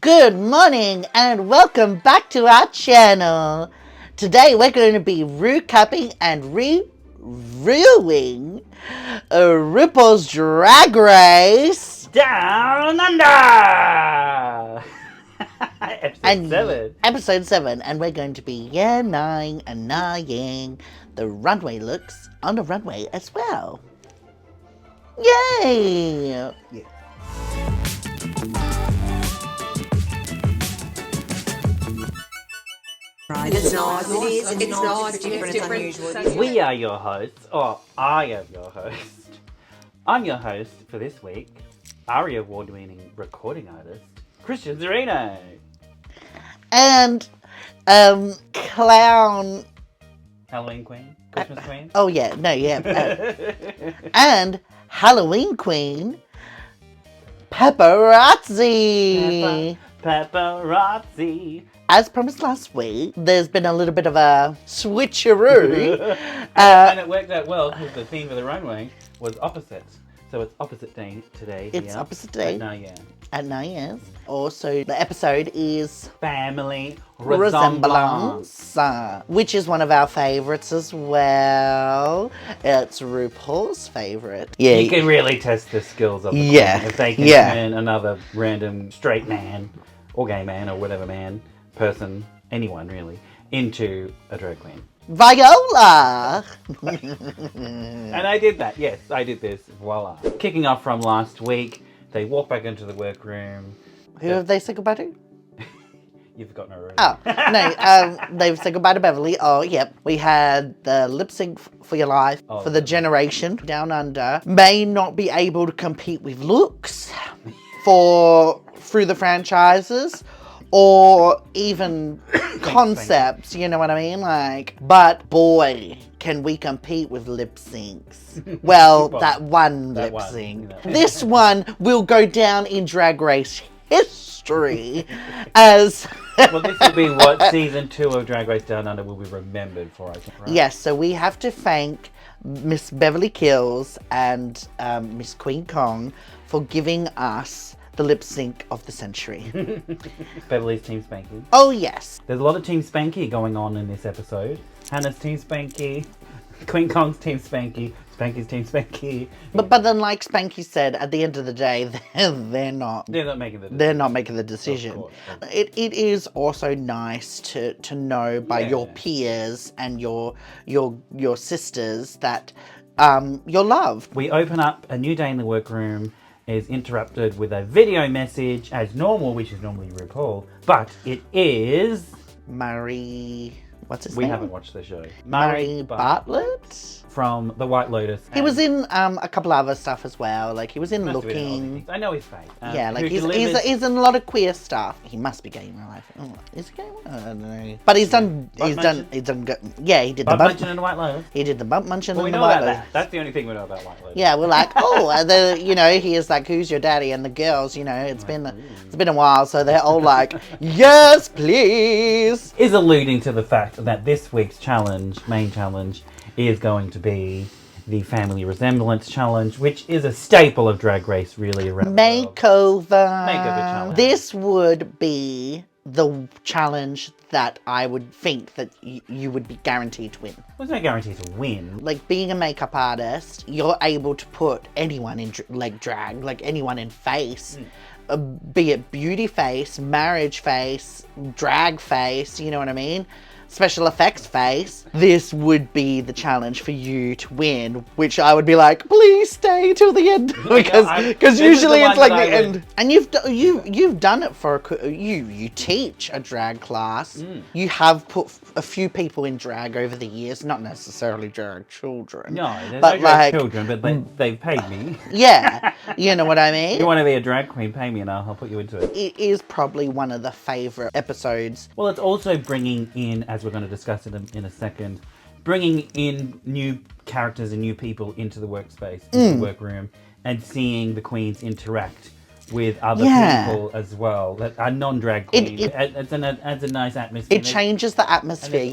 Good morning and welcome back to our channel. Today we're going to be recapping and reviewing RuPaul's Drag Race Down Under! Episode 7, and we're going to be annoying the runway looks on the runway as well. Yay! Yeah. It's not, it's different, unusual. We are your hosts, or I am your host. I'm your host for this week, ARIA award-winning recording artist, Christian Zarino. And, clown... Halloween Queen? Christmas Queen? Oh yeah, and Halloween Queen, Paparazzi. Paparazzi. As promised last week, there's been a little bit of a switcheroo. And it worked out well because the theme of the runway was opposites. So it's opposite day today. It's opposite day. No, yeah. At 9 years. Also, the episode is Family Resemblance, which is one of our favorites as well. It's RuPaul's favorite. Yeah, you can really test the skills of the queen if they can turn another random straight man or gay man or whatever man, person, anyone really, into a drag queen. Viola! And I did that, yes, I did this, voila. Kicking off from last week, they walk back into the workroom. Who have they said goodbye to? You've forgotten already. Oh, no, they've said goodbye to Beverly. Oh, yep. We had the lip sync for your life for the generation down under. May not be able to compete with looks through the franchises or even concepts, you know what I mean? But boy, can we compete with lip syncs. Well, that one lip sync. You know. This one will go down in Drag Race history as... Well, this will be what season 2 of Drag Race Down Under will be remembered for, I think, right? Yes, so we have to thank Miss Beverly Kills and Miss Queen Kong for giving us the lip sync of the century. Beverly's Team Spanky. Oh, yes. There's a lot of Team Spanky going on in this episode. Hannah's Team Spanky, Queen Kong's Team Spanky, Spanky's Team Spanky. But then, like Spanky said, at the end of the day, they're not making the decision. Of course. It is also nice to know by your peers and your sisters that you're loved. We open up a new day in the workroom. Is interrupted with a video message as normal, which is normally RuPaul, but it is Murray. What's his name? We haven't watched the show. Murray Bartlett from The White Lotus. He was in a couple other stuff as well. Like he was in Looking. I know his face. Yeah, like he's in a lot of queer stuff. He must be gay in real life. Oh, is he gay? I don't know. But he's done good. Yeah, he did the bump munching in The White Lotus. He did the bump munching in The White Lotus. That's the only thing we know about White Lotus. Yeah, we're like, he is like, who's your daddy? And the girls, it's been a while, so they're all like, yes, please. Is alluding to the fact that this week's main challenge, is going to be the Family Resemblance Challenge, which is a staple of Drag Race, really, around Makeover challenge. This would be the challenge that I would think that you would be guaranteed to win. There's no guarantee to win. Like, being a makeup artist, you're able to put anyone in drag, like anyone in face. Be it beauty face, marriage face, drag face, you know what I mean? Special effects face. This would be the challenge for you to win, which I would be like, please stay till the end, because usually it's like the end. And you've done it for you teach a drag class. You have put a few people in drag over the years, not necessarily drag children. No, there's no drag children, but they've paid me. Yeah, you know what I mean. You want to be a drag queen? Pay me, and I'll put you into it. It is probably one of the favorite episodes. Well, it's also bringing in, as we're going to discuss it in a second, bringing in new characters and new people into the workspace, into the workroom, and seeing the queens interact with other people as well that are non-drag queens. It adds a nice atmosphere. It changes the atmosphere,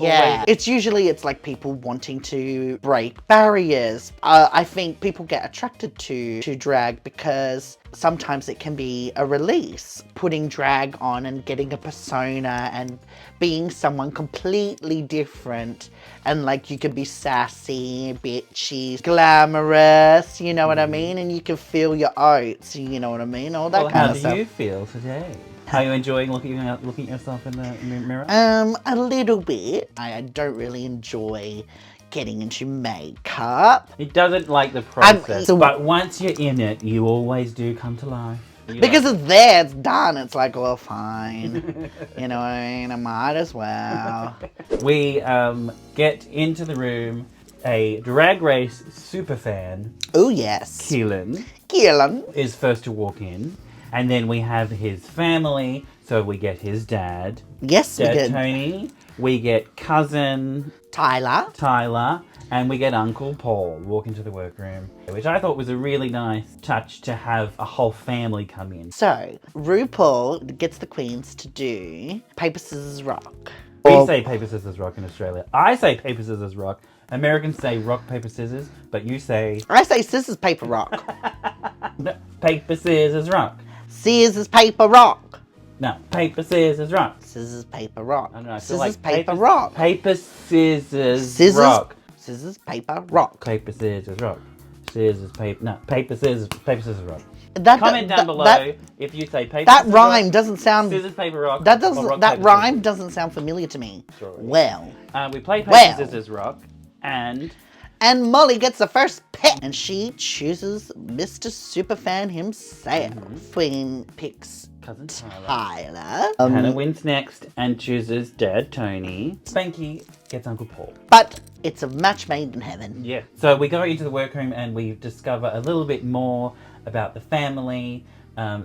It's usually like people wanting to break barriers. I think people get attracted to drag because sometimes it can be a release, putting drag on and getting a persona and being someone completely different. And like you can be sassy, bitchy, glamorous, you know what I mean? And you can feel your oats, you know what I mean? All that kind of stuff. How do you feel today? Are you enjoying looking at yourself in the mirror? A little bit. I don't really enjoy getting into makeup. He doesn't like the process, but once you're in it, you always do come to life. Because it's there, it's done. It's like, well, fine. You know what I mean? I might as well. We get into the room. A Drag Race superfan. Oh, yes. Keelan is first to walk in. And then we have his family. So we get his dad. Yes, Dad we did. Tony. We get cousin Tyler. And we get Uncle Paul walk into the workroom, which I thought was a really nice touch to have a whole family come in. So, RuPaul gets the queens to do paper, scissors, rock. We say paper, scissors, rock in Australia. I say paper, scissors, rock. Americans say rock, paper, scissors, but you say... I say scissors, paper, rock. No, paper, scissors, rock. Scissors, paper, rock. No, paper, scissors, rock. Scissors, paper, rock. I don't know, I feel Scissors, like paper, rock. Paper, scissors, rock. Scissors, paper, rock. Paper, scissors, rock. Scissors, paper... No, paper, scissors, rock. Comment down below if you say paper, that scissors, rhyme rock, doesn't sound... Scissors, paper, rock. That doesn't. Rock, that paper, rhyme scissors. doesn't sound familiar to me. Sorry. Well. We play paper, scissors, rock, and Molly gets the first pick, and she chooses Mr. Superfan himself. Queen picks cousin Tyler. Hannah wins next and chooses Dad Tony. Spanky gets Uncle Paul. But it's a match made in heaven. Yeah. So we go into the workroom and we discover a little bit more about the family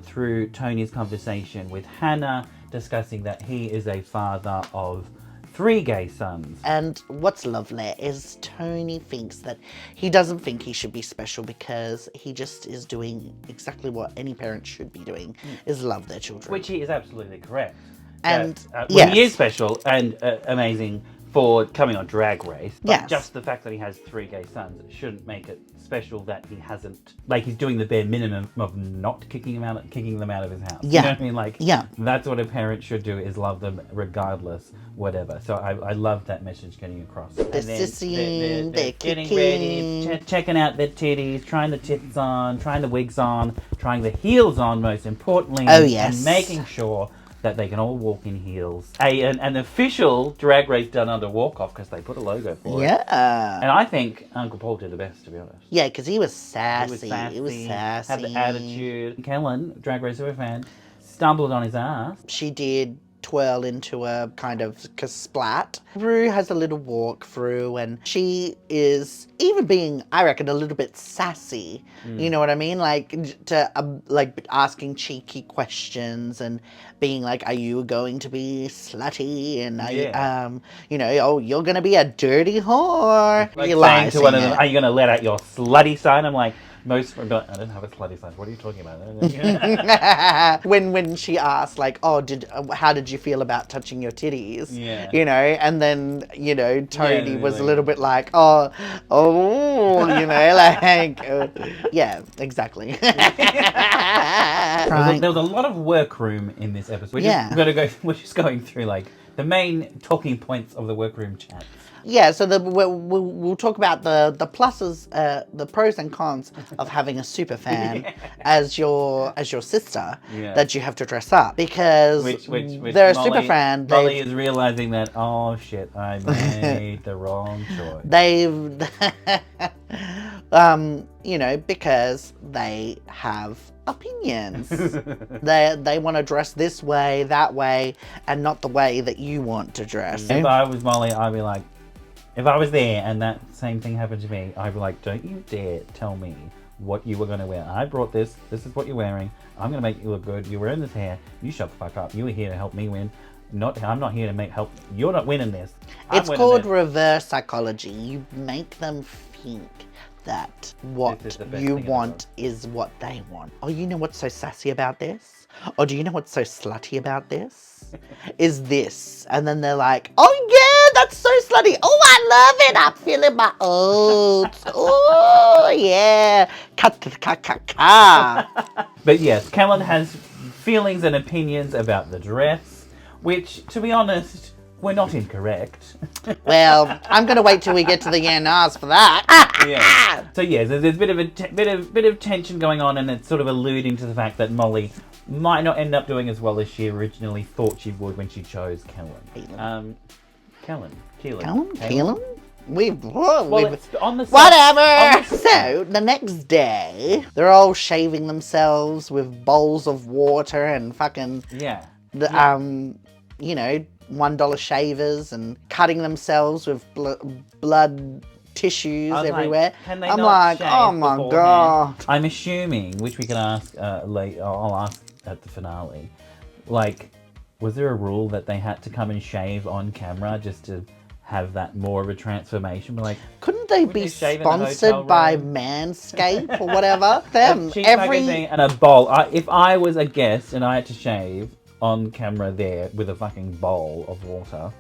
through Tony's conversation with Hannah, discussing that he is a father of 3 gay sons. And what's lovely is Tony thinks that he doesn't think he should be special because he just is doing exactly what any parent should be doing, is love their children. Which he is absolutely correct. And he is special and amazing for coming on Drag Race, but Yes. just the fact that he has 3 gay sons shouldn't make it special that he hasn't, like, he's doing the bare minimum of not kicking them out of his house. Yeah. You know what I mean? Like, Yeah. that's what a parent should do, is love them regardless, whatever. So I love that message getting across. They're sissing, they're getting kicking. ready, checking out their titties, trying the tits on, trying the wigs on, trying the heels on, most importantly. Oh, yes. And making sure that they can all walk in heels. An official Drag Race done under walk-off because they put a logo for it. Yeah. And I think Uncle Paul did the best, to be honest. Yeah, because he was sassy. He was sassy, had the sassy. attitude. Kellen, Drag Race superfan, stumbled on his ass. She did twirl into a kind of splat. Rue has a little walk through and she is even being, I reckon, a little bit sassy. You know what I mean? Like like asking cheeky questions and being like, are you going to be slutty? And are you know, oh, you're going to be a dirty whore. Like You saying to one of it. them, are you going to let out your slutty side? I'm like, most would be like, I don't have a slutty side. What are you talking about? when she asked, like, oh, how did you feel about touching your titties? Yeah. You know, and then, you know, Tony Yeah, was like- a little bit like, oh, you know, like, yeah, exactly. There was a lot of workroom in this episode. We're just going through, like, the main talking points of the workroom chat. Yeah, so we'll talk about the pluses, the pros and cons of having a super fan as your sister that you have to dress up, because Which they're a Molly, super fan. Molly is realizing that, oh shit, I made the wrong choice. They've, you know, because they have opinions. they want to dress this way, that way, and not the way that you want to dress. If I was Molly, I'd be like, if I was there and that same thing happened to me, I'd be like, don't you dare tell me what you were going to wear. I brought this. This is what you're wearing. I'm going to make you look good. You're wearing this hair. You shut the fuck up. You were here to help me win. I'm not here to help. You're not winning this. It's called reverse psychology. You make them think that what you want is what they want. Oh, you know what's so sassy about this? Or do you know what's so slutty about this? is this. And then they're like, oh yeah, that's so slutty. Oh, I love it. I'm feeling my oats. Oh yeah. Ka. But yes, Kellen has feelings and opinions about the dress, which, to be honest, were not incorrect. Well, I'm gonna wait till we get to the Yanars for that. Yeah. So yeah, there's a bit of tension going on, and it's sort of alluding to the fact that Molly might not end up doing as well as she originally thought she would when she chose Kellen. Keelan? We've it's on the whatever. So the next day, they're all shaving themselves with bowls of water and fucking $1 shavers and cutting themselves with blood tissues everywhere. I'm like, oh my god. I'm assuming, which we can ask later. I'll ask at the finale. Like, was there a rule that they had to come and shave on camera just to have that more of a transformation? Like, couldn't they be sponsored by Manscaped or whatever? Them magazine and a bowl. If I was a guest and I had to shave on camera there with a fucking bowl of water,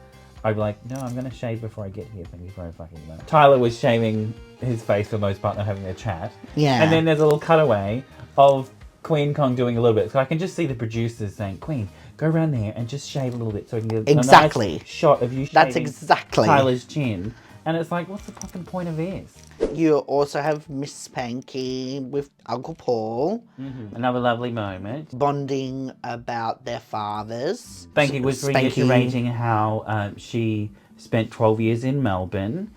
I'd be like, no, I'm going to shave before I get here. Thank you very fucking much. Tyler was shaving his face for the most part, not having a chat. Yeah. And then there's a little cutaway of Queen Kong doing a little bit. So I can just see the producers saying, Queen, go around there and just shave a little bit so we can get a nice shot of you shaving That's exactly Tyler's chin. And it's like, what's the fucking point of this? You also have Miss Spanky with Uncle Paul. Mm-hmm. Another lovely moment. Bonding about their fathers. Spanky was reiterating how she spent 12 years in Melbourne,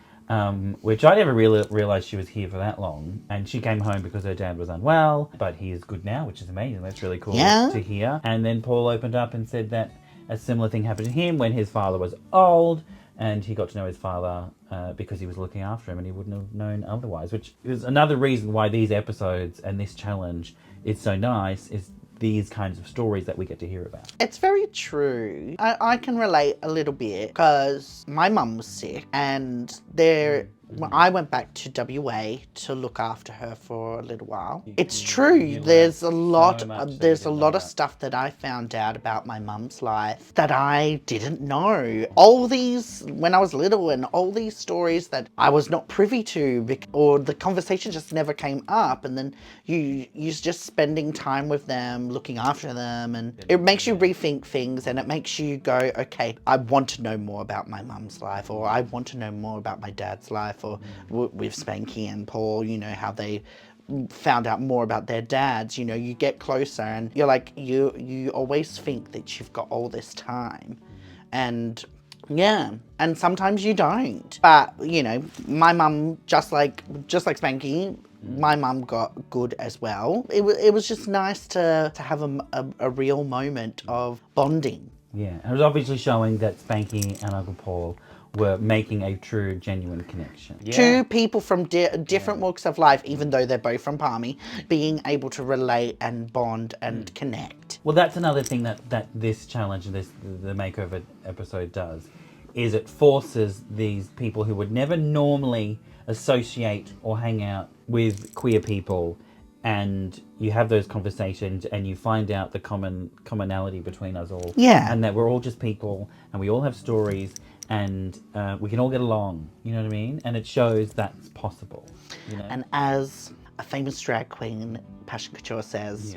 which I never realised she was here for that long. And she came home because her dad was unwell, but he is good now, which is amazing. That's really cool to hear. And then Paul opened up and said that a similar thing happened to him when his father was old, and he got to know his father because he was looking after him and he wouldn't have known otherwise, which is another reason why these episodes and this challenge is so nice, is these kinds of stories that we get to hear about. It's very true. I can relate a little bit because my mum was sick and I went back to WA to look after her for a little while. It's true. There's a lot of stuff that I found out about my mum's life that I didn't know. All these, when I was little, and all these stories that I was not privy to, or the conversation just never came up, and then you're just spending time with them, looking after them, and it makes you rethink things, and it makes you go, okay, I want to know more about my mum's life, or I want to know more about my dad's life, or with Spanky and Paul, how they found out more about their dads. You get closer and you're like, you always think that you've got all this time, and and sometimes you don't. But my mum, just like Spanky, my mum got good as well. It was just nice to have a real moment of bonding. Yeah, it was obviously showing that Spanky and Uncle Paul were making a true, genuine connection. Yeah. Two people from different walks of life, even though they're both from Palmy, being able to relate and bond and connect. Well, that's another thing that this challenge, the makeover episode does, is it forces these people who would never normally associate or hang out with queer people, and you have those conversations and you find out the commonality between us all. Yeah. And that we're all just people and we all have stories, and we can all get along, you know what I mean? And it shows that's possible, And as a famous drag queen, Passion Couture says,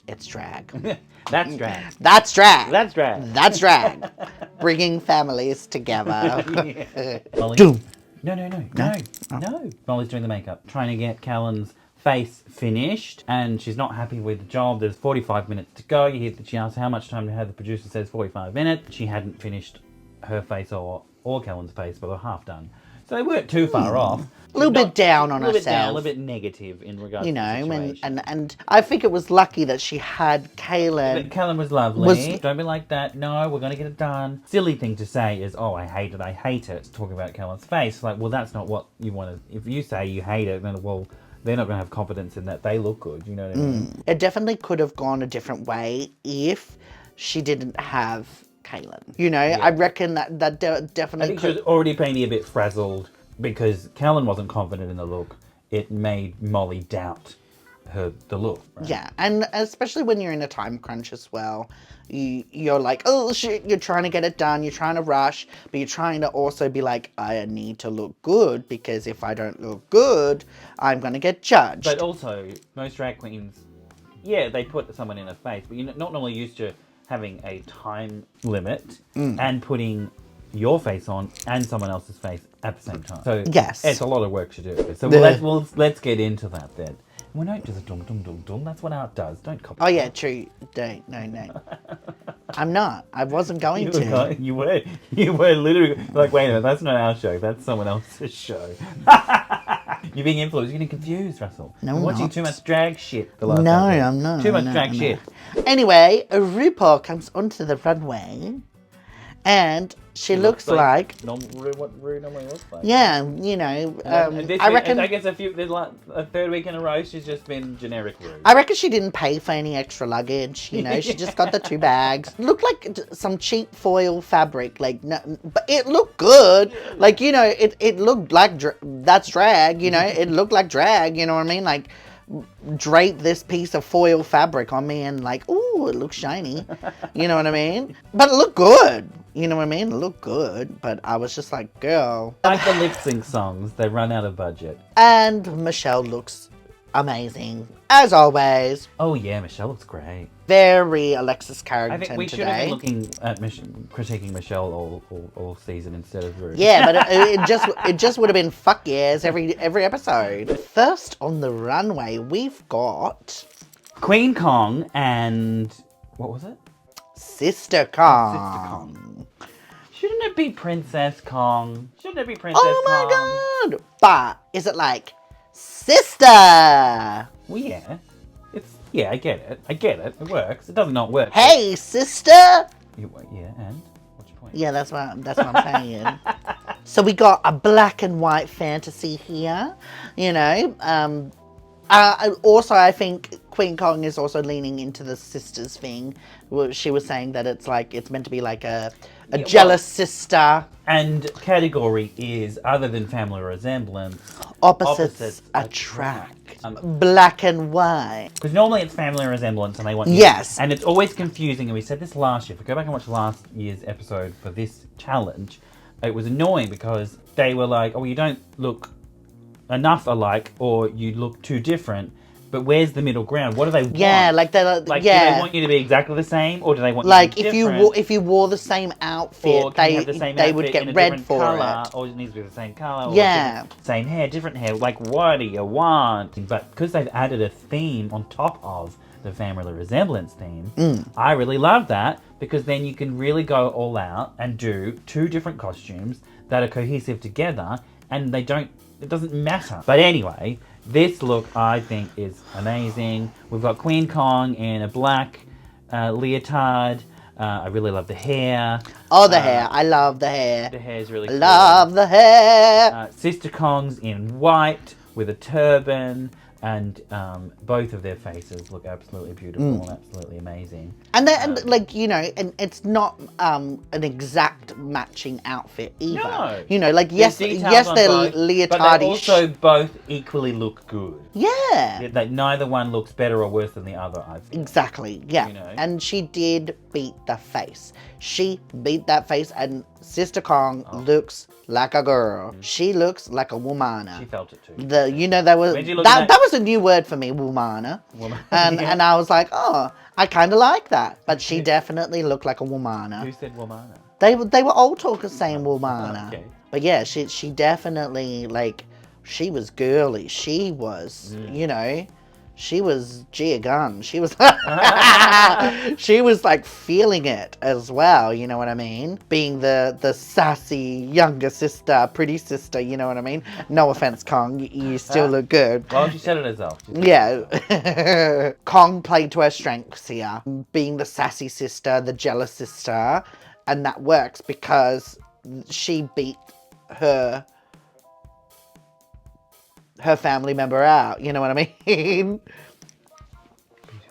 it's drag. That's drag. That's drag. That's drag. That's drag. Bringing families together. Molly? Doom. No. Molly's doing the makeup, trying to get Callan's face finished, and she's not happy with the job. There's 45 minutes to go. You hear that she asks how much time to have. The producer says 45 minutes. She hadn't finished her face or Callan's face, but they're half done. So they weren't too far off. A little bit down on herself. A little bit negative in regards to the situation. and I think it was lucky that she had Callan. Callan was lovely. Don't be like that. No, we're going to get it done. Silly thing to say is, oh, I hate it. Talking about Callan's face. Like, well, that's not what you want to... If you say you hate it, then, well, they're not going to have confidence in that. They look good, you know what I mean? It definitely could have gone a different way if she didn't have Callan. I reckon that definitely I think she was already maybe a bit frazzled because Callan wasn't confident in the look. It made Molly doubt the look. Right? Yeah, and especially when you're in a time crunch as well, you're like, oh shit, you're trying to get it done, you're trying to rush, but you're trying to also be like, I need to look good, because if I don't look good, I'm going to get judged. But also, most drag queens, yeah, they put someone in a face, but you're not normally used to having a time limit and putting your face on and someone else's face at the same time. So Yes. it's a lot of work to do. So let's get into that then. We don't do the dum dum dum dum. That's what art does. Don't copy. Oh yeah, true. Don't, no. I'm not. I wasn't going to. You were literally like, wait a minute, that's not our show. That's someone else's show. You're being influenced. You're getting confused, Russell. No, You're I'm watching not. too much drag shit the last No, episode. I'm not. Too much I'm drag not. shit. Anyway, RuPaul comes onto the runway, and she looks like what Ru normally looks like. yeah, you know. I reckon. I guess there's like a third week in a row, she's just been generic Ru. I reckon she didn't pay for any extra luggage. You know, she just got the 2 bags. Looked like some cheap foil fabric. Like, no, but it looked good. Like, you know, it looked like that's drag. You know, it looked like drag. You know what I mean? Like, drape this piece of foil fabric on me and like, ooh, it looks shiny. You know what I mean? But it looked good. You know what I mean? It looked good. But I was just like, girl. Like the lip sync songs, they run out of budget. And Michelle looks amazing, as always. Oh yeah, Michelle looks great. Very Alexis I Carrington think we should today. have been looking at critiquing Michelle all season instead of Ru. Yeah, but it just would have been fuck yes every episode. First on the runway, we've got Queen Kong and what was it? Sister Kong. Shouldn't it be Princess Kong? Shouldn't it be Princess Kong? Oh my god! But is it like sister? Well, yeah. Yeah, I get it. It works. It does not work. Hey, sister. Yeah, and what's your point? Yeah, that's what I'm saying. So we got a black and white fantasy here, you know. Also, I think Queen Kong is also leaning into the sisters thing. She was saying that it's meant to be like a jealous sister. And category is, other than family resemblance, Opposites attract. Black and white. Because normally it's family resemblance and they want you. Yes. And it's always confusing, and we said this last year. If we go back and watch last year's episode for this challenge, it was annoying because they were like, oh, you don't look enough alike, or you look too different. But where's the middle ground? What do they want? Yeah, do they want you to be exactly the same, or do they want like you to be if you wore the same outfit, or can you have the same they would outfit in get a red different for colour, it. or it needs to be the same colour, Yeah. or same hair, different hair. Like, what do you want? But because they've added a theme on top of the family resemblance theme, I really love that, because then you can really go all out and do 2 different costumes that are cohesive together, and it doesn't matter. But anyway, this look I think is amazing. We've got Queen Kong in a black leotard. I really love the hair. Oh, the hair. I love the hair. The hair's really I cool. love the hair. Sister Kong's in white with a turban, and both of their faces look absolutely beautiful and absolutely amazing. And then, like, you know, and it's not an exact matching outfit either. No. You know, like, yes, There's details they're on both, leotardy. but they also both equally look good. Yeah. Like, neither one looks better or worse than the other, I think. Exactly, yeah. You know? And she did beat the face. She beat that face, and Sister Kong looks like a girl. She looks like a womana. She felt it too. That was a new word for me, womana. And Yeah. and I was like, oh, I kind of like that. But she definitely looked like a womana. Who said womana? They were all talking saying womana. Okay. But yeah, she definitely, like, she was girly. She was, you know, she was Gia Gunn. She was she was like feeling it as well, you know what I mean? Being the sassy younger sister, pretty sister, you know what I mean? No offense, Kong, you still look good. Well, she said it herself. Yeah. Kong played to her strengths here, being the sassy sister, the jealous sister, and that works because she beat her family member out, you know what I mean? Beat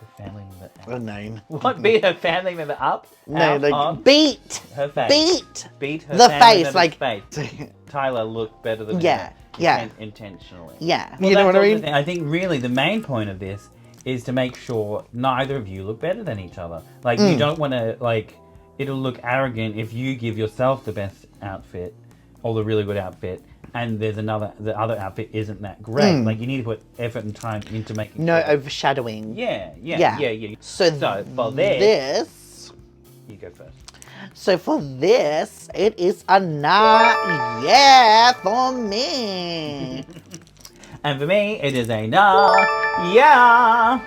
her family member Oh, no. What? Beat her family member up? No, Out like, on beat! her face. Beat her the family face, member's like... face. Tyler looked better than Yeah, her. yeah. Intentionally. Yeah, Well, you know that's what I also mean? the thing. I think really the main point of this is to make sure neither of you look better than each other. Like, you don't want to, like, it'll look arrogant if you give yourself the best outfit or the really good outfit and the other outfit isn't that great. Like, you need to put effort and time into making No sure. overshadowing. Yeah. So for this... You go first. So for this, it is a nah yeah for me. And for me, it is a nah, yeah.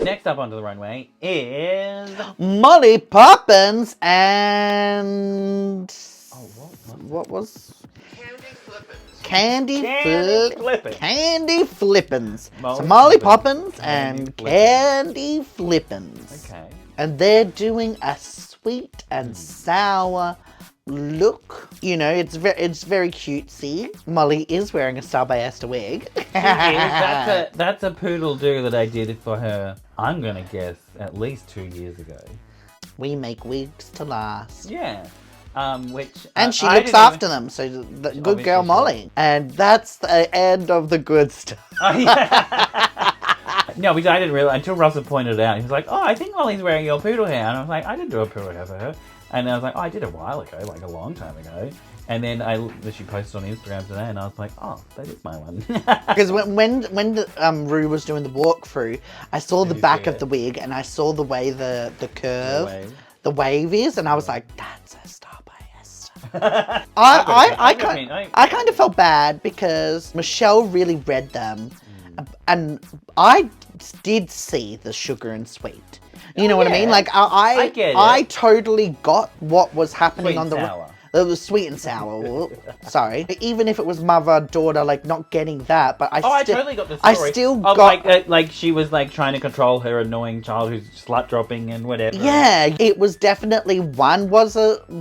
Next up onto the runway is... Molly Poppins and... Oh, what was... Candy Flippins. Candy Flippins. So Molly Molly Poppins Poppins and Candy Candy Flippins. Okay. And they're doing a sweet and sour look. You know, it's very cutesy. Molly is wearing a StyledbyEsther wig. That's a poodle do that I did for her, I'm gonna guess, at least 2 years ago. We make wigs to last. Yeah. Which... And she I looks didn't after even... them, so the good Obviously girl she Molly. And that's the end of the good stuff. Oh, yeah. No, which I didn't realize until Russell pointed it out. He was like, "Oh, I think Molly's wearing your poodle hair," and I was like, "I didn't do a poodle hair for her." And I was like, "Oh, I did a while ago, like a long time ago." And then she posted on Instagram today, and I was like, "Oh, that is my one." Because when Rue was doing the walkthrough, I saw the you back see of it? the wig, and I saw the way the curve, wave. the wave is, and I was like, "That's a StyledbyEsther." I kind of felt bad because Michelle really read them, and I did see the sugar and sweet. You know what I mean? yeah. Like I get it. I totally got what was happening Sweet on and the. sour. It was sweet and sour. Sorry. Even if it was mother, daughter, like not getting that, but I totally got the story. I still of, got like she was like trying to control her annoying child who's slut dropping and whatever. Yeah, it was definitely one was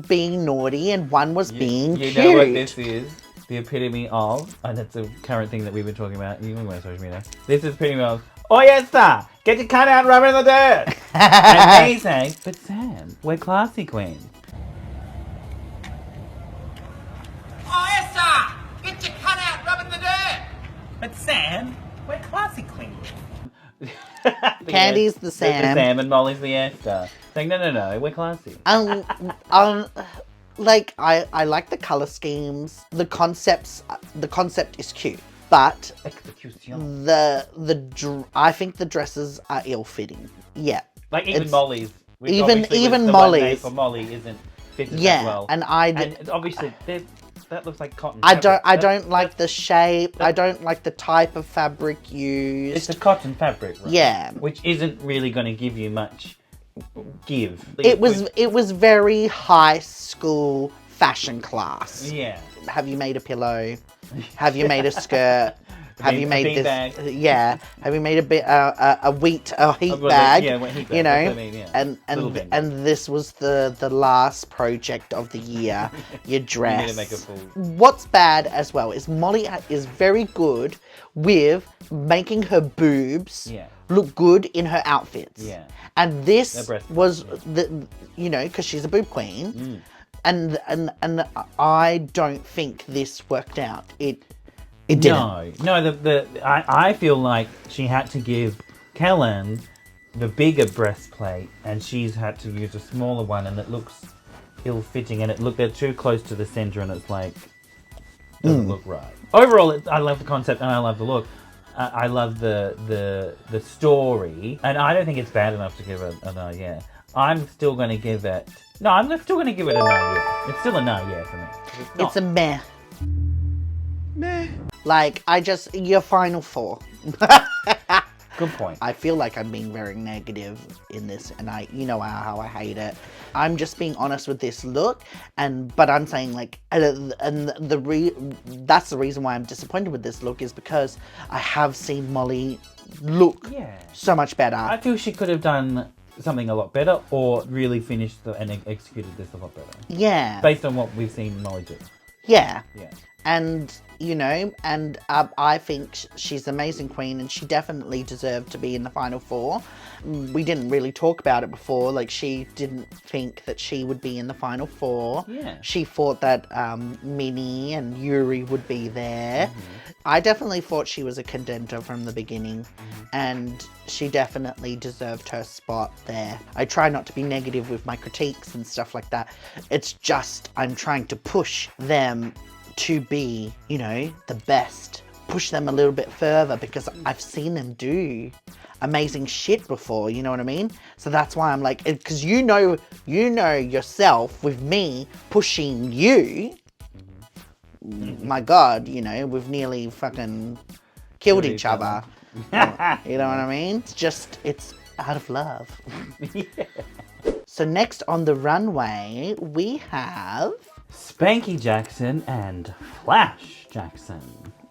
being naughty and one was being cute. You know what this is? The epitome of, and it's a current thing that we've been talking about. You can go on social media. This is epitome of, "Oh yes, sir, get your cut out, rub it in the dirt." And they say, "But Sam, we're classy queens." Oh, Esther! Get your cut out, rub it in the dirt! But Sam, we're classy queens. Candy's the Sam. The Sam and Molly's the Esther. Saying, no, we're classy. Like I like the color schemes. The concept is cute, but Execution. I think the dresses are ill-fitting. Yeah. Like even It's- Molly's. which even obviously was the one Molly's. made for Molly isn't fitted Yeah, as well. and obviously that looks like cotton. I fabric. don't like the shape. I don't like the type of fabric used. It's a cotton fabric, right? Yeah. Which isn't really going to give you much give. It was very high school fashion class. Yeah. Have you made a pillow? Have you made a skirt? Have you made this? bag. Yeah. Have you made a heat well, bag? yeah, heat bag, You know, that's what I mean, yeah. Little bin. and this was the last project of the year. Your dress. You need to make a full. What's bad as well is Molly is very good with making her boobs look good in her outfits. Yeah. And this breast was because she's a boob queen, and I don't think this worked out. It didn't. No. I feel like she had to give Kellen the bigger breastplate, and she's had to use a smaller one, and it looks ill-fitting, and they're too close to the center, and it's like doesn't look right. Overall, I love the concept and I love the look. I love the story, and I don't think it's bad enough to give it a no. Yeah, I'm still going to give it. No, I'm still going to give it a no. Yeah, it's still a no. Yeah, for me. It's a meh. Meh. Like your final four. Good point. I feel like I'm being very negative in this, and you know how I hate it. I'm just being honest with this look, but I'm saying like, and that's the reason why I'm disappointed with this look is because I have seen Molly look so much better. I feel she could have done something a lot better, or really finished and executed this a lot better. Yeah. Based on what we've seen Molly do. Yeah. Yeah. And, you know, and I think she's an amazing queen, and she definitely deserved to be in the final four. We didn't really talk about it before. Like, she didn't think that she would be in the final four. Yeah. She thought that Minnie and Yuri would be there. I definitely thought she was a contender from the beginning, and she definitely deserved her spot there. I try not to be negative with my critiques and stuff like that. It's just I'm trying to push them to be, you know, the best. Push them a little bit further, because I've seen them do amazing shit before, you know what I mean? So that's why I'm like, because you know yourself with me pushing you, my God, you know, we've nearly fucking killed each other. You know what I mean? It's out of love. So next on the runway, we have Spanky Jackson and Flash Jackson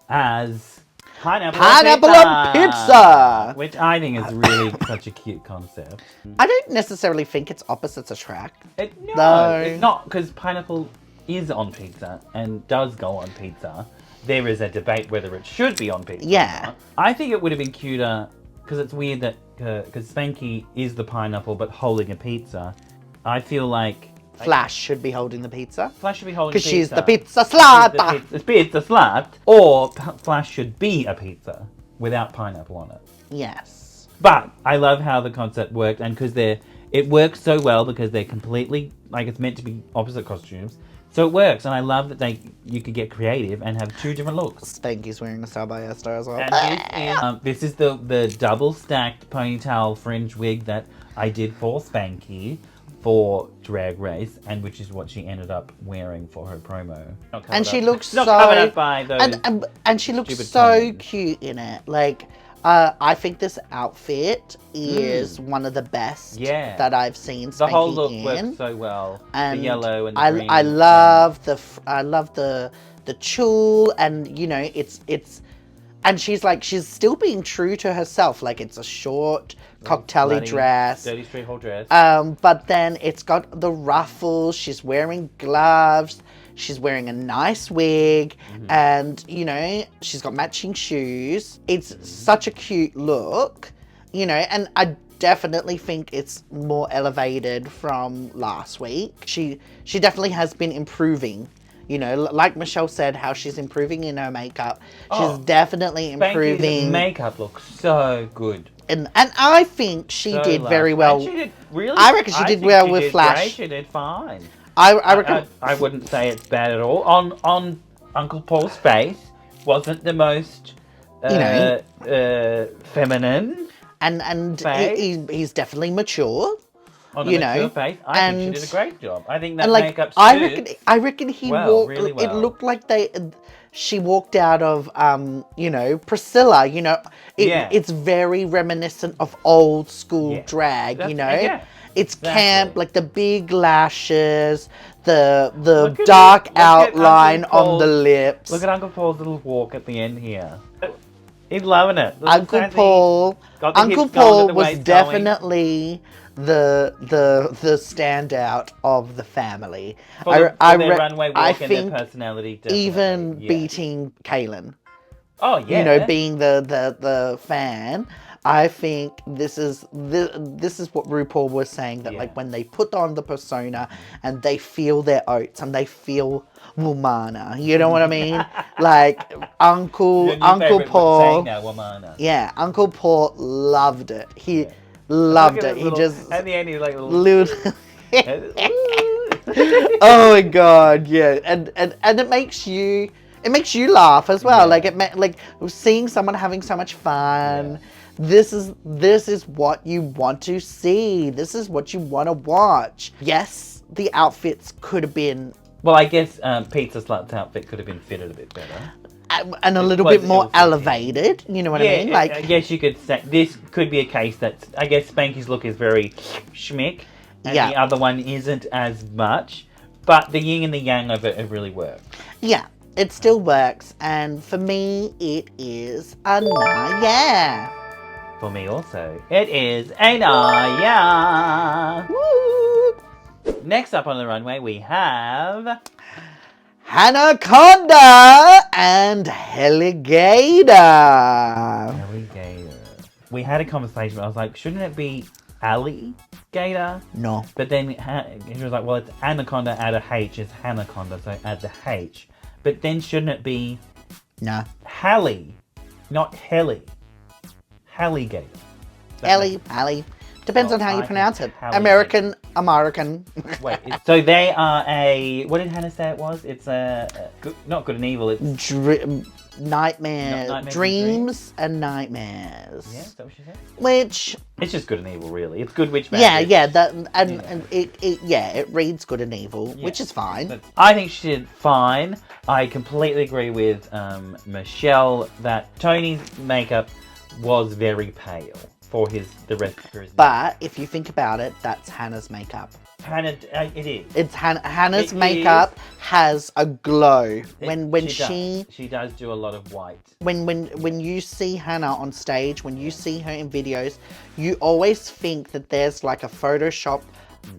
as Pineapple on Pizza! Which I think is really such a cute concept. I don't necessarily think it's opposites attract. No, it's not, because pineapple is on pizza and does go on pizza. There is a debate whether it should be on pizza. Yeah. Or not. I think it would have been cuter, because it's weird that, because Spanky is the pineapple but holding a pizza. I feel like Flash should be holding the pizza. Flash should be holding pizza. Because she's the pizza slut. The pizza slut. Or Flash should be a pizza without pineapple on it. Yes. But I love how the concept worked, and because it works so well because they're completely, like, it's meant to be opposite costumes. So it works, and I love that you could get creative and have two different looks. Spanky's wearing a StyledbyEsther as well. And this is the double stacked ponytail fringe wig that I did for Spanky for Drag Race, and which is what she ended up wearing for her promo. And she looks so covered up by those and she looks stupid so tones. cute in it. Like, I think this outfit is one of the best that I've seen Spanky the whole look in. works so well. And the yellow and the green. I love the tulle, and you know, it's and she's still being true to herself. Like, it's a short cocktail dress, dirty straight hole dress. but then it's got the ruffles. She's wearing gloves. She's wearing a nice wig, and you know, she's got matching shoes. It's such a cute look, you know, and I definitely think it's more elevated from last week. She definitely has been improving. You know, like Michelle said, how she's improving in her makeup. She's definitely improving. Spanky's makeup looks so good. And I think she did very well. And she did really. I reckon she did well with Flash. Great. She did fine. I reckon. I wouldn't say it's bad at all. On Uncle Paul's face wasn't the most feminine. And face. he's definitely mature. On a you mature know, face, I think she did a great job. I think that and like, makeup I reckon he walked. really well. It looked like she walked out of you know, Priscilla. You know, it's very reminiscent of old school drag. You know, it's camp, like the big lashes, the dark outline on the lips. Look at Uncle Paul's little walk at the end here. He's loving it. Uncle Paul was definitely the standout of the family. For their runway walk I and think their personality, definitely. even beating Kaylin. Oh yeah, you know, being the fan. I think this is what RuPaul was saying, that like when they put on the persona and they feel their oats and they feel Womana, you know what I mean? Like Uncle Paul. Now, Womana. Yeah, Uncle Paul loved it. He loved it. He just at the end he's like oh my God, yeah, and it makes you laugh as well. Like like seeing someone having so much fun. Yeah. This is what you want to see. This is what you want to watch. Yes, the outfits could have been. Well, I guess Pizza Slut's outfit could have been fitted a bit better. And a little bit more elevated. You know what I mean? Like, I guess you could say this could be a case that I guess Spanky's look is very schmick, and the other one isn't as much. But the yin and the yang of it really work. Yeah, it still works, and for me, it is a yeah. For me also, it is a yeah. Woo! Next up on the runway, we have Anaconda and Alligator. Alligator. We had a conversation. I was like, shouldn't it be alligator? No. But then he was like, well, it's anaconda, add a H, it's anaconda, so add the H. But then shouldn't it be No. Hallie, not Helly? Halligator. Allie. Depends on how you I pronounce think it. Alligator. American. Wait, so they are a, what did Hannah say it was? It's not good and evil, it's... Nightmare. Nightmares Dreams and nightmares. Yeah, is that what she said? Which... It's just good and evil, really. It's good witch Yeah, magic. and it reads good and evil, which is fine. But I think she did fine. I completely agree with Michelle that Tony's makeup was very pale for the rest of his. But if you think about it, that's Hannah's makeup. Hannah, it is. It's Hannah's It makeup has a glow. She does do a lot of white. When you see Hannah on stage, when you see her in videos, you always think that there's like a Photoshop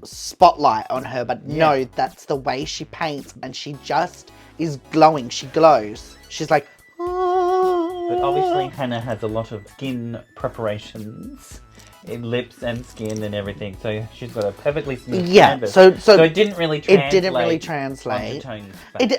spotlight on her, but no, that's the way she paints, and she just is glowing. She glows. She's like, But obviously Hannah has a lot of skin preparations in lips and skin and everything, so she's got a perfectly smooth canvas. So it didn't really translate. Onto Tony's face.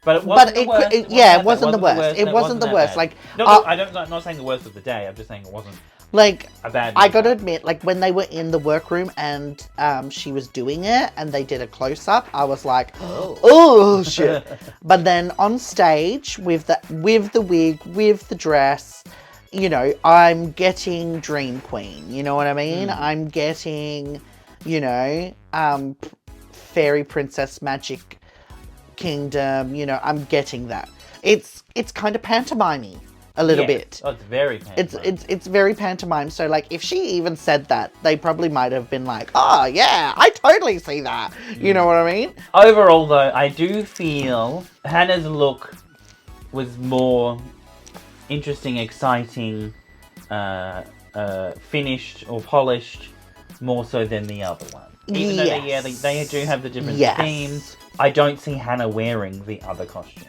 But it wasn't the worst. It wasn't the worst. It wasn't the worst. Like, I'm not saying the worst of the day. I'm just saying it wasn't like a bad. I gotta admit, like when they were in the workroom and she was doing it and they did a close up, I was like, oh shit. But then on stage with the wig, with the dress, you know, I'm getting Dream Queen. You know what I mean? I'm getting, you know, Fairy Princess Magic Kingdom. You know, I'm getting that. It's kind of pantomimey a little bit. Oh, it's very pantomime. It's very pantomime. So like, if she even said that, they probably might have been like, oh yeah, I totally see that. You know what I mean? Overall, though, I do feel Hannah's look was more interesting, exciting, finished or polished, more so than the other one. Even though they do have the different themes, I don't see Hannah wearing the other costume.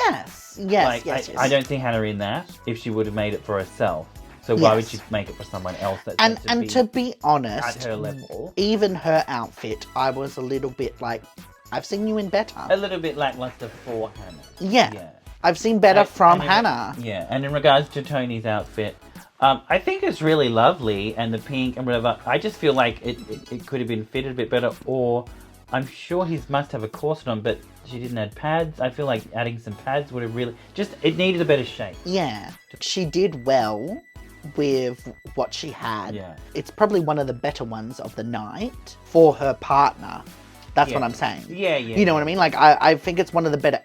Yes. I don't see Hannah in that if she would have made it for herself. So why would she make it for someone else? To be honest, at her level, even her outfit, I was a little bit like, I've seen you in better. A little bit lackluster for Hannah. Yeah. I've seen better from Hannah. Yeah, and in regards to Tony's outfit, I think it's really lovely, and the pink and whatever. I just feel like it could have been fitted a bit better, or I'm sure he must have a corset on, but she didn't add pads. I feel like adding some pads would have really it needed a better shape. Yeah. She did well with what she had. Yeah. It's probably one of the better ones of the night for her partner. That's what I'm saying. Yeah. You know what I mean? Like, I think it's one of the better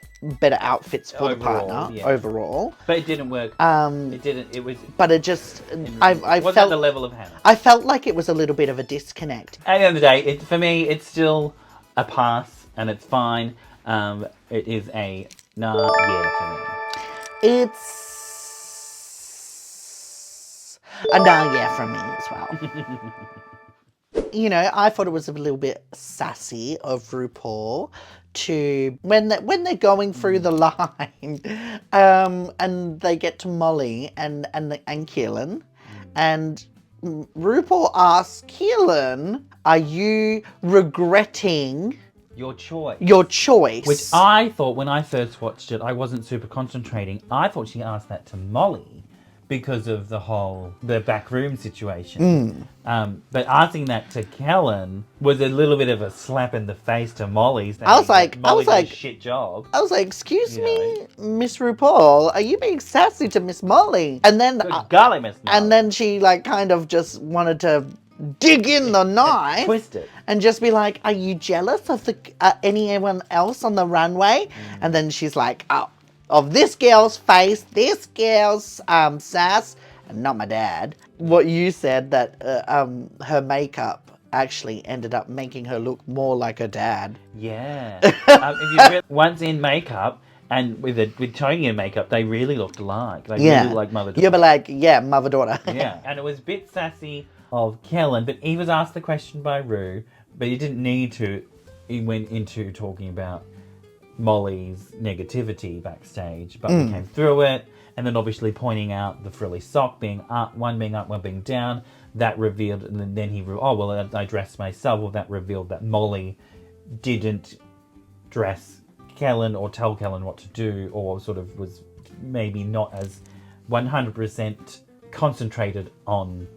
outfits for the partner overall. But it didn't work. It didn't. It was. But it just. I wasn't felt at the level of Hannah. I felt like it was a little bit of a disconnect. At the end of the day, for me, it's still a pass, and it's fine. It is a yeah for me. It's a yeah from me as well. You know, I thought it was a little bit sassy of RuPaul to when they're going through the line, and they get to Molly and Keelan, and RuPaul asks Keelan, "Are you regretting your choice?" Which I thought when I first watched it, I wasn't super concentrating. I thought she asked that to Molly because of the backroom situation. But asking that to Kellen was a little bit of a slap in the face to Molly. I was like, shit job. I was like, excuse me, Miss RuPaul, are you being sassy to Miss Molly? And then, golly, Miss Molly. And then she like kind of just wanted to dig in the knife, twist it, and just be like, are you jealous of anyone else on the runway? And then she's like, oh, of this girl's face, this girl's sass, and not my dad. What you said, that her makeup actually ended up making her look more like her dad. Yeah. If you once in makeup, and with Tony in makeup, they really looked alike. They really looked like mother-daughter. You'll be like, yeah, mother-daughter. Yeah, and it was a bit sassy of Kellen, but he was asked the question by Ru, but he didn't need to. He went into talking about Molly's negativity backstage, but we came through it. And then obviously pointing out the frilly sock being up, one being up, one being down. That revealed, and then he, I dressed myself. Well, that revealed that Molly didn't dress Kellen or tell Kellen what to do, or sort of was maybe not as 100% concentrated on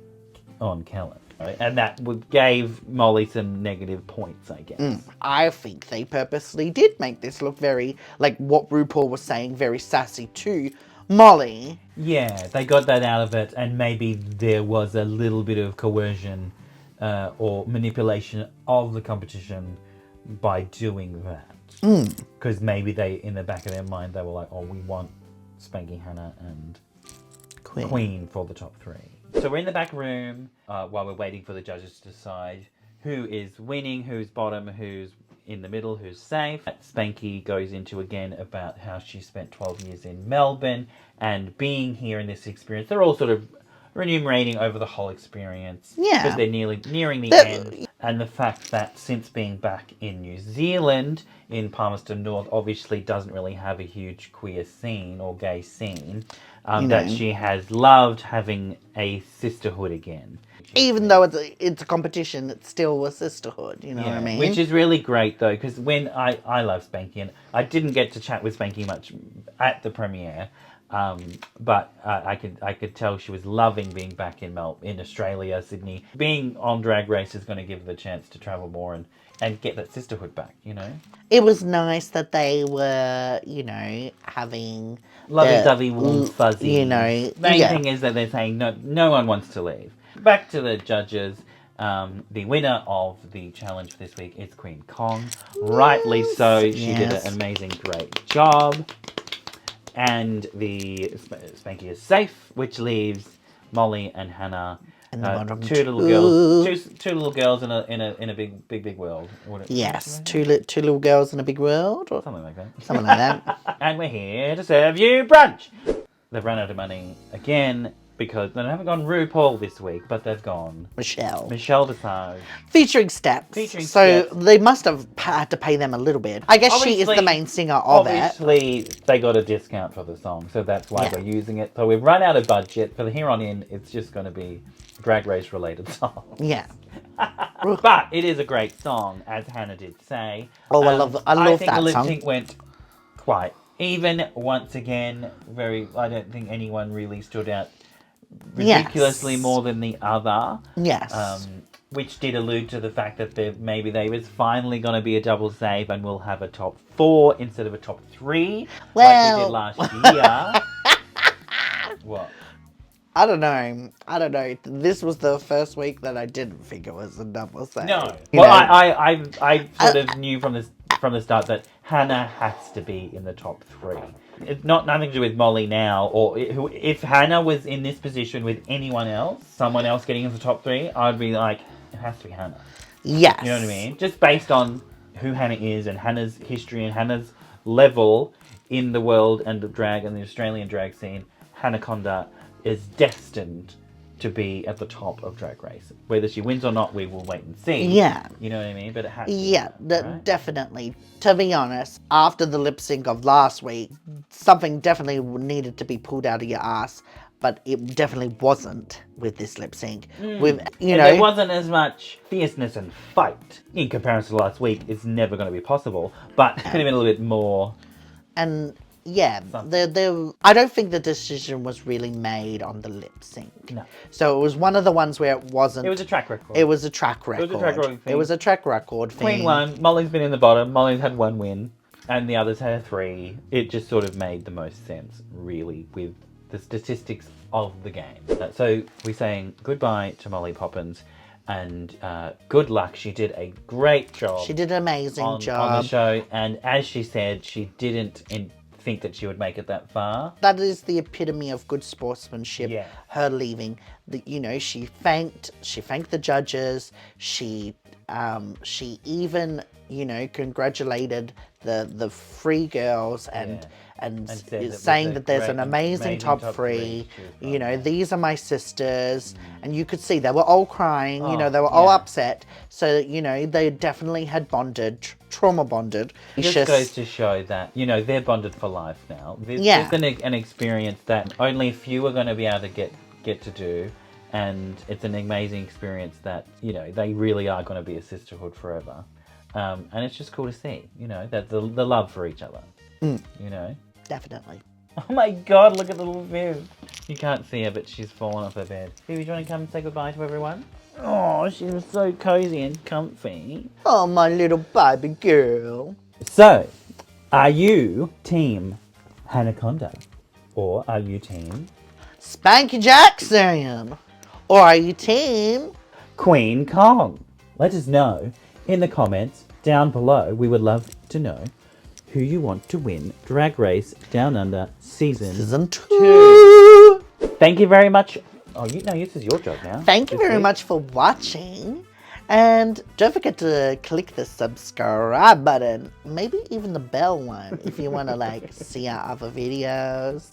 Kellen. Right? And that gave Molly some negative points, I guess. I think they purposely did make this look very, like what RuPaul was saying, very sassy to Molly. Yeah, they got that out of it, and maybe there was a little bit of coercion or manipulation of the competition by doing that. Because maybe they, in the back of their mind, they were like, oh, we want Spanky, Hannah, and Queen for the top 3. So we're in the back room while we're waiting for the judges to decide who is winning, who's bottom, who's in the middle, who's safe. Spanky goes into again about how she spent 12 years in Melbourne and being here in this experience. They're all sort of remunerating over the whole experience. Yeah. Because they're nearing the end. And the fact that since being back in New Zealand, in Palmerston North, obviously doesn't really have a huge queer scene or gay scene. That she has loved having a sisterhood again. Even though it's a competition, it's still a sisterhood, you know what I mean? Which is really great, though, because when I love Spanky, and I didn't get to chat with Spanky much at the premiere, but I could tell she was loving being back in Australia, Sydney. Being on Drag Race is going to give her the chance to travel more and get that sisterhood back, you know? It was nice that they were, you know, having... Lovey-dovey, warm, fuzzy. You know, Main thing is that they're saying no one wants to leave. Back to the judges. The winner of the challenge for this week is Queen Kong. Rightly so. She did an amazing, great job. And the Spanky is safe, which leaves Molly and Hannah, two little girls in a big world. Yes, two little girls in a big world, or something like that. Something like that. And we're here to serve you brunch. They've run out of money again because they haven't gone RuPaul this week, but they've gone Michelle Visage. Featuring Steps. They must have had to pay them a little bit. I guess she is the main singer of it. Obviously, they got a discount for the song, so that's why we're using it. So we've run out of budget. For the here on in, it's just going to be Drag Race related song. Yeah. But it is a great song, as Hannah did say. Oh, I love that song. I think the lip sync went quite even once again. I don't think anyone really stood out ridiculously more than the other. Yes. Which did allude to the fact that maybe there is finally going to be a double save and we'll have a top 4 instead of a top 3 like we did last year. What? I don't know. This was the first week that I didn't think it was a double save. No. Well, I sort of knew from the start that Hannah has to be in the top 3. It's nothing to do with Molly now, or if Hannah was in this position with anyone else, someone else getting into the top 3, I'd be like, it has to be Hannah. Yes. You know what I mean? Just based on who Hannah is and Hannah's history and Hannah's level in the world and the drag and the Australian drag scene, Hannah is destined to be at the top of Drag Race. Whether she wins or not, we will wait and see. Yeah. You know what I mean? But it has to right? Definitely. To be honest, after the lip sync of last week, something definitely needed to be pulled out of your ass, but it definitely wasn't with this lip sync. There wasn't as much fierceness and fight in comparison to last week. It's never going to be possible, but it could have been a little bit more. And yeah, I don't think the decision was really made on the lip sync. No. So it was one of the ones where it wasn't. It was a track record. It was a track record. It was a track record thing. Queen won. Molly's been in the bottom. Molly's had 1 win, and the others had 3. It just sort of made the most sense, really, with the statistics of the game. So we're saying goodbye to Molly Poppins. And good luck. She did a great job. She did an amazing job on the show. And as she said, she didn't think that she would make it that far. That is the epitome of good sportsmanship. Yeah. Her leaving. She thanked the judges. She even congratulated the 3 girls and saying that there's an amazing top 3. These are my sisters, and you could see they were all crying. They were all upset. So they definitely had bonded trauma bonded. It just goes to show that, you know, they're bonded for life now. This Yeah. is an experience that only a few are going to be able to get to do. And it's an amazing experience that, you know, they really are going to be a sisterhood forever. And it's just cool to see, you know, that the love for each other, you know. Definitely. Oh my God, look at little Viv. You can't see her, but she's fallen off her bed. Viv, do you want to come and say goodbye to everyone? Oh, she was so cozy and comfy. Oh, my little baby girl. So, are you team Anaconda? Or are you team Spanky Jackson. Or are you team Queen Kong? Let us know in the comments down below. We would love to know who you want to win Drag Race Down Under Season 2? Thank you very much. Oh, this is your job now. Thank you this very week. much for watching. And don't forget to click the subscribe button. Maybe even the bell one if you want to like see our other videos.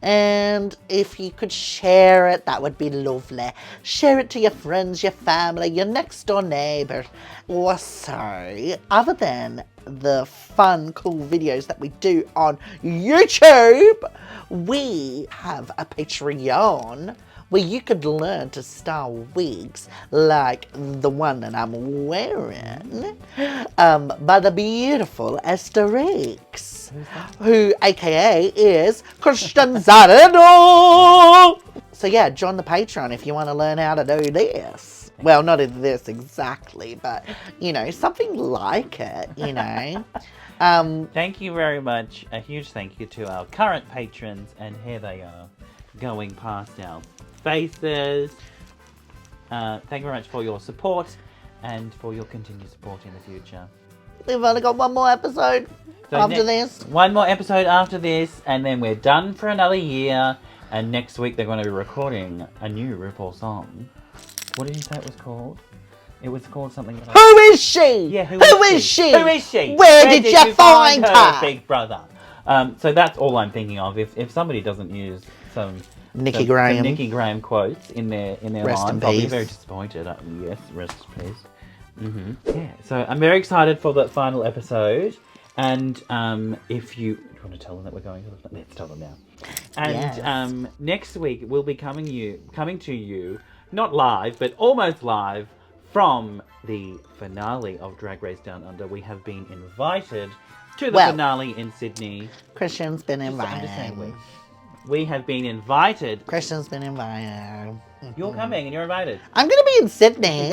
And if you could share it, that would be lovely. Share it to your friends, your family, your next door neighbor. Also, other than the fun, cool videos that we do on YouTube, we have a Patreon where you could learn to style wigs like the one that I'm wearing by the beautiful Esther X, who aka is Christian Zarado. So yeah, join the Patreon if you want to learn how to do this. Well, not in this exactly, but you know, something like it, you know. Thank you very much. A huge thank you to our current patrons, and here they are, going past our faces. Thank you very much for your support and for your continued support in the future. We've only got one more episode after this. One more episode after this, and then we're done for another year. And next week they're going to be recording a new RuPaul song. What did you say it was called? It was called something. Who is she? Yeah, Who is she? Who is she? Where did you find her? Big brother. So that's all I'm thinking of. If somebody doesn't use some Nikki Graham. some Nikki Graham quotes in their Rest in lines, I'll be peace. very disappointed. Yes, rest in peace. Yeah, so I'm very excited for the final episode. And if you want to tell them that we're going to let's tell them now. And Yes. Next week we'll be coming to you, not live, but almost live from the finale of Drag Race Down Under. We have been invited to the finale in Sydney. Christian's been I'm invited. just saying we have been invited. Christian's been invited. You're coming and you're invited. I'm going to be in Sydney.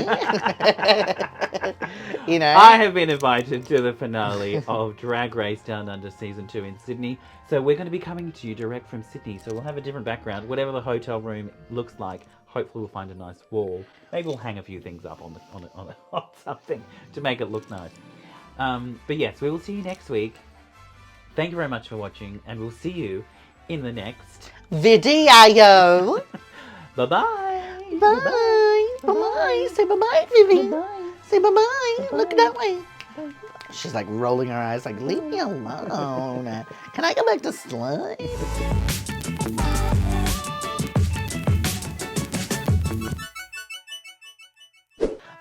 You know? I have been invited to the finale of Drag Race Down Under Season 2 in Sydney. So we're going to be coming to you direct from Sydney. So we'll have a different background. Whatever the hotel room looks like, hopefully we'll find a nice wall. Maybe we'll hang a few things up on something to make it look nice. But yes, we will see you next week. Thank you very much for watching, and we'll see you in the next video. Bye-bye. Bye. Bye-bye. Say bye-bye, Vivi. Bye-bye. Say bye-bye. Look that way. She's like rolling her eyes like, leave me alone. Can I go back to slime?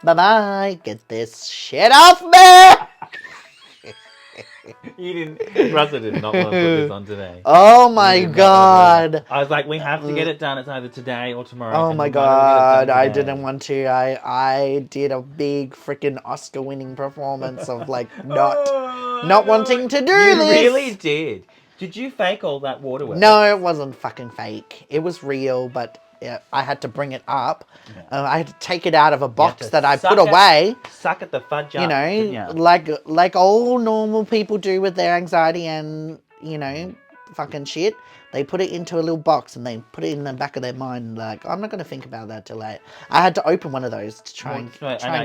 Bye-bye. Get this shit off me! Russell did not want to put this on today. Oh my god. I was like, we have to get it done. It's either today or tomorrow. Oh and my we might as well get god, it done I today. didn't want to. I did a big freaking Oscar winning performance of like not wanting to do You this. really did. Did you fake all that water work? No, it wasn't fucking fake. It was real, but I had to bring it up. Yeah. I had to take it out of a box to that I suck put away. Suck at the fudge You up, know, didn't ya? like all normal people do with their anxiety and, you know, fucking shit. They put it into a little box and they put it in the back of their mind. Like, I'm not going to think about that till later. I had to open one of those to try and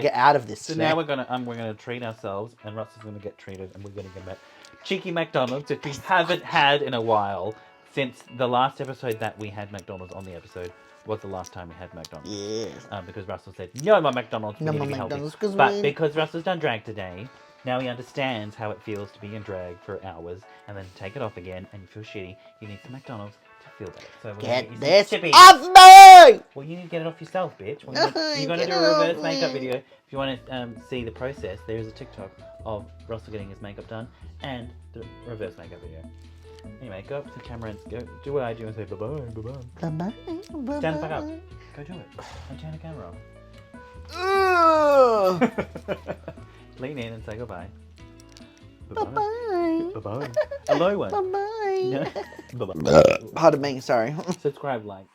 get out of this. So now we're gonna treat ourselves, and Russell's gonna get treated, and we're gonna get back cheeky McDonald's, which we haven't had in a while since the last episode that we had McDonald's on the episode. Was the last time we had McDonald's. Yes. Because Russell said, no more McDonald's. No we more need to be healthy." McDonald's, But because Russell's done drag today, now he understands how it feels to be in drag for hours and then take it off again and you feel shitty. You need some McDonald's to feel better. So we're gonna Get you some this chippy. off me! Well, you need to get it off yourself, bitch. Well, you're going to Get do it a off reverse makeup me. video. If you want to see the process, there is a TikTok of Russell getting his makeup done and the reverse makeup video. Anyway, go up to the camera and go do what I do and say bye-bye, bye-bye. Bye-bye. Stand back up. Go do it. And turn the camera Ugh. off. Lean in and say goodbye. Bye-bye. Bye-bye. A low one. Bye-bye. Bye-bye. Pardon me, sorry. Subscribe, like.